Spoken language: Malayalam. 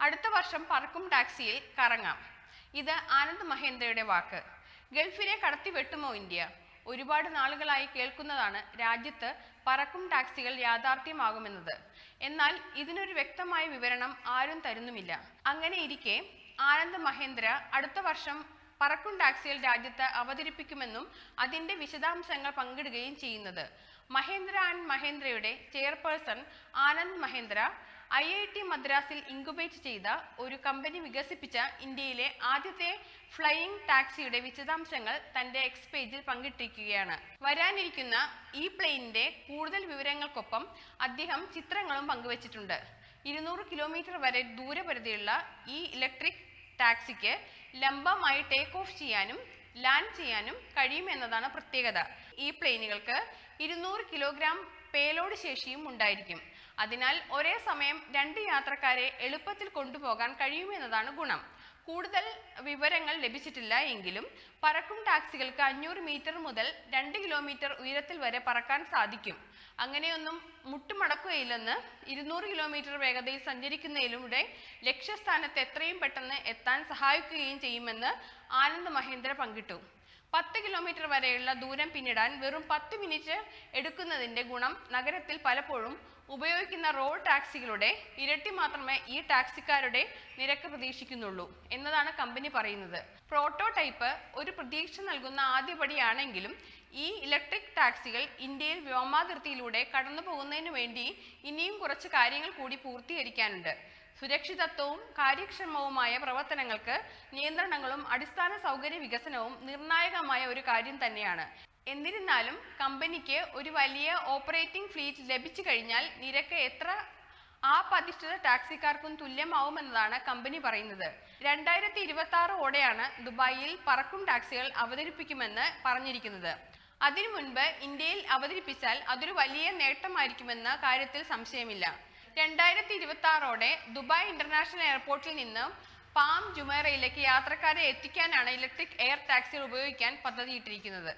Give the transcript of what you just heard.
അടുത്ത വർഷം പറക്കും ടാക്സിയിൽ കറങ്ങാം. ഇത് ആനന്ദ് മഹേന്ദ്രയുടെ വാക്ക്. ഗൾഫിനെ കടത്തി വെട്ടുമോ ഇന്ത്യ? ഒരുപാട് നാളുകളായി കേൾക്കുന്നതാണ് രാജ്യത്ത് പറക്കും ടാക്സികൾ യാഥാർത്ഥ്യമാകുമെന്നത്. എന്നാൽ ഇതിനൊരു വ്യക്തമായ വിവരണം ആരും തരുന്നുമില്ല. അങ്ങനെ ഇരിക്കെ ആനന്ദ് മഹേന്ദ്ര അടുത്ത വർഷം പറക്കും ടാക്സികൾ രാജ്യത്ത് അവതരിപ്പിക്കുമെന്നും അതിന്റെ വിശദാംശങ്ങൾ പങ്കിടുകയും ചെയ്യുന്നത്. മഹേന്ദ്ര ആൻഡ് മഹേന്ദ്രയുടെ ചെയർപേഴ്സൺ ആനന്ദ് മഹേന്ദ്ര IIT മദ്രാസിൽ ഇൻക്യുബേറ്റ് ചെയ്ത ഒരു കമ്പനി വികസിപ്പിച്ച ഇന്ത്യയിലെ ആദ്യത്തെ ഫ്ലൈയിങ് ടാക്സിയുടെ വിശദാംശങ്ങൾ തന്റെ എക്സ് പേജിൽ പങ്കിട്ടിരിക്കുകയാണ്. വരാനിരിക്കുന്ന ഈ പ്ലെയിനിന്റെ കൂടുതൽ വിവരങ്ങൾക്കൊപ്പം അദ്ദേഹം ചിത്രങ്ങളും പങ്കുവച്ചിട്ടുണ്ട്. 200 കിലോമീറ്റർ വരെ ദൂരപരിധിയുള്ള ഈ ഇലക്ട്രിക് ടാക്സിക്ക് ലംബമായി ടേക്ക് ഓഫ് ചെയ്യാനും ലാൻഡ് ചെയ്യാനും കഴിയുമെന്നതാണ് പ്രത്യേകത. ഈ പ്ലെയിനുകൾക്ക് 200 കിലോഗ്രാം പേലോഡ് ശേഷിയും ഉണ്ടായിരിക്കും. അതിനാൽ ഒരേ സമയം 2 യാത്രക്കാരെ എളുപ്പത്തിൽ കൊണ്ടുപോകാൻ കഴിയുമെന്നതാണ് ഗുണം. കൂടുതൽ വിവരങ്ങൾ ലഭിച്ചിട്ടില്ല എങ്കിലും പറക്കും ടാക്സികൾക്ക് 500 മീറ്റർ മുതൽ 2 കിലോമീറ്റർ ഉയരത്തിൽ വരെ പറക്കാൻ സാധിക്കും. അങ്ങനെയൊന്നും മുട്ടുമടക്കുകയില്ലെന്ന് 200 കിലോമീറ്റർ വേഗതയിൽ സഞ്ചരിക്കുന്നതിലൂടെ ലക്ഷ്യസ്ഥാനത്ത് എത്രയും പെട്ടെന്ന് എത്താൻ സഹായിക്കുകയും ചെയ്യുമെന്ന് ആനന്ദ് മഹേന്ദ്ര പങ്കിട്ടു. 10 കിലോമീറ്റർ വരെയുള്ള ദൂരം പിന്നിടാൻ വെറും 10 മിനിറ്റ് എടുക്കുന്നതിന്റെ ഗുണം നഗരത്തിൽ പലപ്പോഴും ഉപയോഗിക്കുന്ന റോഡ് ടാക്സികളുടെ ഇരട്ടി മാത്രമേ ഈ ടാക്സിക്കാരുടെ നിരക്ക് പ്രതീക്ഷിക്കുന്നുള്ളൂ എന്നതാണ് കമ്പനി പറയുന്നത്. പ്രോട്ടോടൈപ്പ് ഒരു പ്രതീക്ഷ നൽകുന്ന ആദ്യപടിയാണെങ്കിലും ഈ ഇലക്ട്രിക് ടാക്സികൾ ഇന്ത്യയിൽ വ്യോമാതിർത്തിയിലൂടെ കടന്നു പോകുന്നതിനു വേണ്ടി ഇനിയും കുറച്ച് കാര്യങ്ങൾ കൂടി പൂർത്തീകരിക്കാനുണ്ട്. സുരക്ഷിതത്വവും കാര്യക്ഷമവുമായ പ്രവർത്തനങ്ങൾക്ക് നിയന്ത്രണങ്ങളും അടിസ്ഥാന സൗകര്യ വികസനവും നിർണായകമായ ഒരു കാര്യം തന്നെയാണ്. എന്നിരുന്നാലും കമ്പനിക്ക് ഒരു വലിയ ഓപ്പറേറ്റിംഗ് ഫ്ലീറ്റ് ലഭിച്ചു കഴിഞ്ഞാൽ നിരക്ക് എത്ര ആപ്പ് അധിഷ്ഠിത ടാക്സിക്കാർക്കും തുല്യമാവുമെന്നതാണ് കമ്പനി പറയുന്നത്. 2026ഓടെയാണ് ദുബായിൽ പറക്കും ടാക്സികൾ അവതരിപ്പിക്കുമെന്ന് പറഞ്ഞിരിക്കുന്നത്. അതിനു മുൻപ് ഇന്ത്യയിൽ അവതരിപ്പിച്ചാൽ അതൊരു വലിയ നേട്ടമായിരിക്കുമെന്ന കാര്യത്തിൽ സംശയമില്ല. 2026ഓടെ ദുബായ് ഇന്റർനാഷണൽ എയർപോർട്ടിൽ നിന്ന് പാം ജുമൈറയിലേക്ക് യാത്രക്കാരെ എത്തിക്കാനാണ് ഇലക്ട്രിക് എയർ ടാക്സികൾ ഉപയോഗിക്കാൻ പദ്ധതിയിട്ടിരിക്കുന്നത്.